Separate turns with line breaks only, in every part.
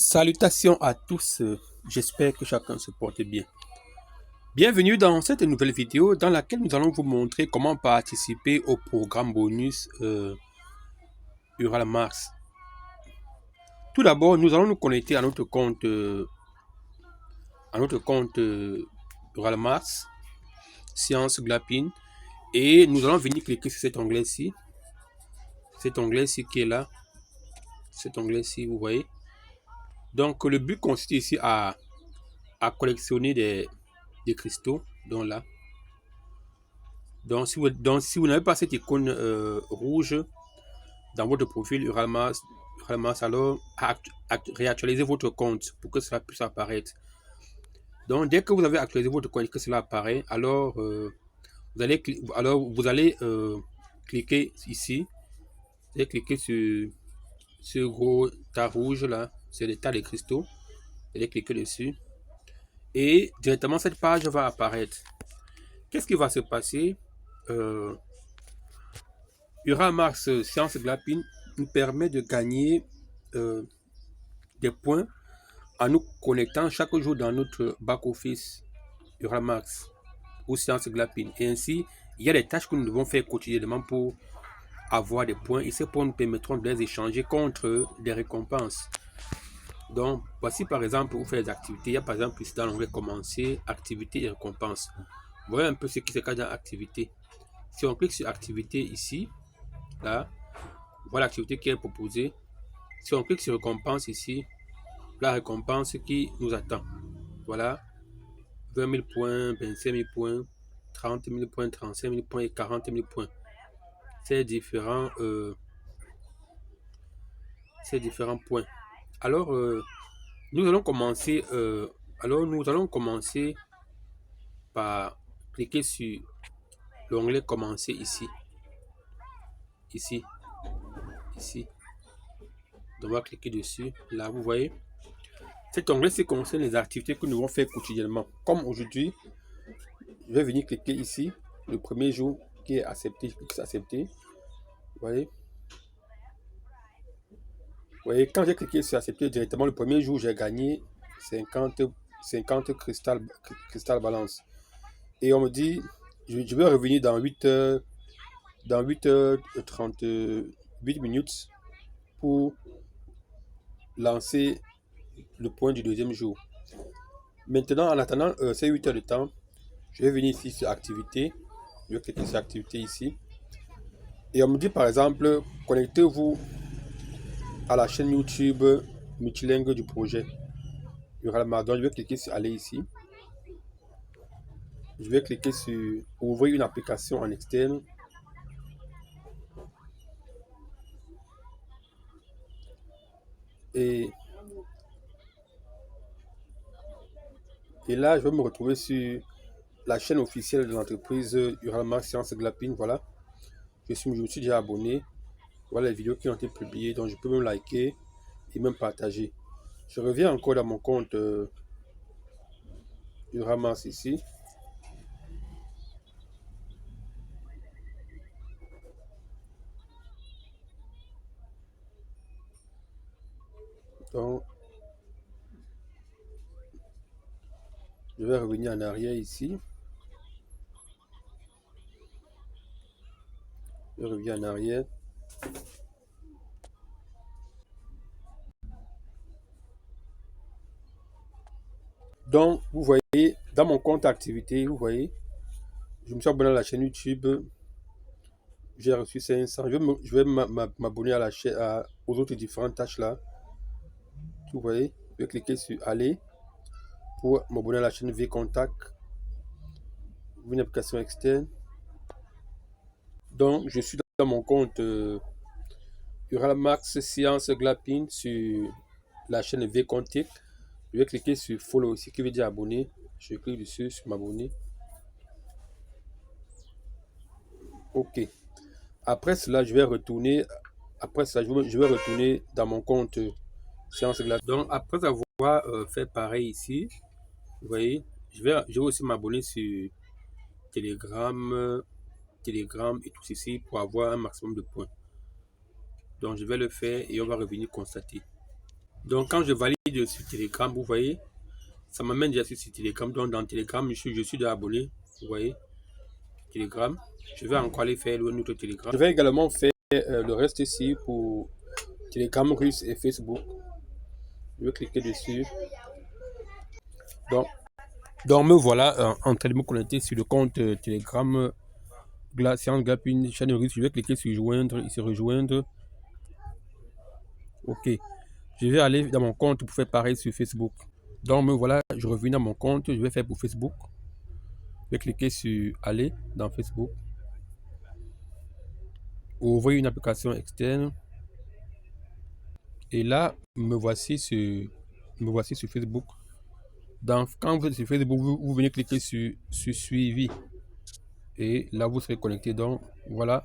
Salutations à tous, j'espère que chacun se porte bien. Bienvenue dans cette nouvelle vidéo dans laquelle nous allons vous montrer comment participer au programme bonus Uralmars. Tout d'abord, nous allons nous connecter à notre compte, Uralmars, Science Glapin, et nous allons venir cliquer sur cet onglet-ci. Cet onglet-ci qui est là. Cet onglet-ci, vous voyez. Donc, le but consiste ici à collectionner des cristaux, donc là. Donc, si vous n'avez pas cette icône rouge dans votre profil Uralmars, alors réactualisez votre compte pour que cela puisse apparaître. Donc, dès que vous avez actualisé votre compte et que cela apparaît, alors vous allez cliquer ici. Vous allez cliquer sur ce gros tas rouge là, c'est le tas de cristaux. Vous allez cliquer dessus et directement cette page va apparaître. Qu'est-ce qui va se passer? Uralmars Science Glapin nous permet de gagner des points en nous connectant chaque jour dans notre back-office Uralmars ou Science Glapin. Et ainsi, il y a des tâches que nous devons faire quotidiennement pour avoir des points. Et ces points nous permettront de les échanger contre des récompenses. Donc, voici par exemple où faire des activités. Il y a par exemple ici dans l'onglet commencer, activités et récompenses. Vous voyez un peu ce qui se cache dans activité. Si on clique sur activité ici, là, voilà l'activité qui est proposée. Si on clique sur récompense ici, la récompense qui nous attend. Voilà, 20 000 points, 25 000 points, 30 000 points, 35 000 points et 40 000 points. Ces différents points. Alors, nous allons commencer. Par cliquer sur l'onglet commencer ici. Ici. Donc, on va cliquer dessus. Là, vous voyez. Cet onglet concerne les activités que nous devons faire quotidiennement. Comme aujourd'hui, je vais venir cliquer ici. Le premier jour qui est accepté, je clique sur accepter. Vous voyez. Vous voyez, quand j'ai cliqué sur accepter directement, le premier jour, j'ai gagné 50 cristal balance. Et on me dit, je vais revenir dans 8h38 minutes pour lancer le point du deuxième jour. Maintenant, en attendant ces 8 heures de temps, je vais venir ici sur activité. Je vais cliquer sur activité ici. Et on me dit par exemple, connectez-vous à la chaîne YouTube multilingue du projet Uralmars. Donc, je vais cliquer sur aller ici. Je vais cliquer sur ouvrir une application en externe. Et là, je vais me retrouver sur la chaîne officielle de l'entreprise Uralmars Science Glapin. Voilà. Je me suis déjà abonné. Voilà les vidéos qui ont été publiées. Donc, je peux même liker et même partager. Je reviens encore dans mon compte Uralmars ici. Donc, je vais revenir en arrière ici. Je reviens en arrière. Donc, vous voyez, dans mon compte activité, vous voyez, je me suis abonné à la chaîne YouTube. J'ai reçu 500. Je vais m'abonner à la chaîne, aux autres différentes tâches là. Vous voyez, je vais cliquer sur aller pour m'abonner à la chaîne V-Contact. Une application externe. Donc, je suis dans mon compte Uralmars Science Glapin sur la chaîne V-Contact. Je vais cliquer sur follow ici qui veut dire abonner. Je clique dessus sur m'abonner. Ok. Après cela, je vais retourner. Je vais retourner dans mon compte Science Glapin. Donc, après avoir fait pareil ici, vous voyez, je vais aussi m'abonner sur Telegram et tout ceci pour avoir un maximum de points. Donc, je vais le faire et on va revenir constater. Donc quand je valide sur Telegram, vous voyez, ça m'amène déjà sur Telegram. Donc dans Telegram, je suis déjà abonné. Vous voyez, Telegram. Je vais encore aller faire le autre Telegram. Je vais également faire le reste ici pour Telegram russe et Facebook. Je vais cliquer dessus. Donc me voilà en train de me connecter sur le compte Telegram Science Glapine, chaîne russe. Je vais cliquer sur joindre, ici rejoindre. Ok. Je vais aller dans mon compte pour faire pareil sur Facebook. Donc me voilà, je reviens dans mon compte, je vais faire pour Facebook. Je vais cliquer sur aller dans Facebook. Ouvrir une application externe. Et là, me voici sur Facebook. Quand vous êtes sur Facebook, vous venez cliquer sur suivi. Et là, vous serez connecté. Donc voilà,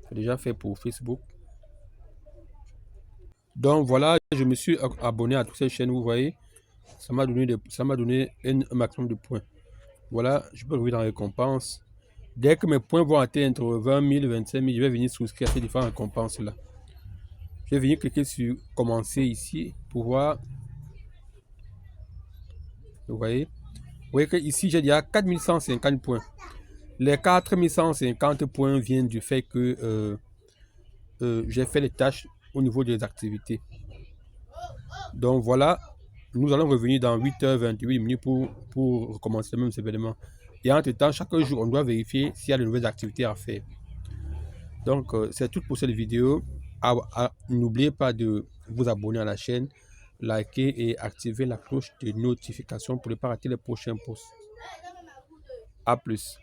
c'est déjà fait pour Facebook. Donc voilà, je me suis abonné à toutes ces chaînes, vous voyez. Ça m'a donné un maximum de points. Voilà, je peux revenir dans les récompenses. Dès que mes points vont atteindre 20 000, 25 000, je vais venir souscrire à ces différentes récompenses là. Je vais venir cliquer sur commencer ici pour voir. Vous voyez que ici j'ai déjà 4150 points. Les 4150 points viennent du fait que j'ai fait les tâches au niveau des activités. Donc voilà, nous allons revenir dans 8h28 minutes pour recommencer le même événement. Et entre temps, chaque jour, on doit vérifier s'il y a de nouvelles activités à faire. Donc c'est tout pour cette vidéo. N'oubliez pas de vous abonner à la chaîne, liker et activer la cloche de notification pour ne pas rater les prochains posts. A plus.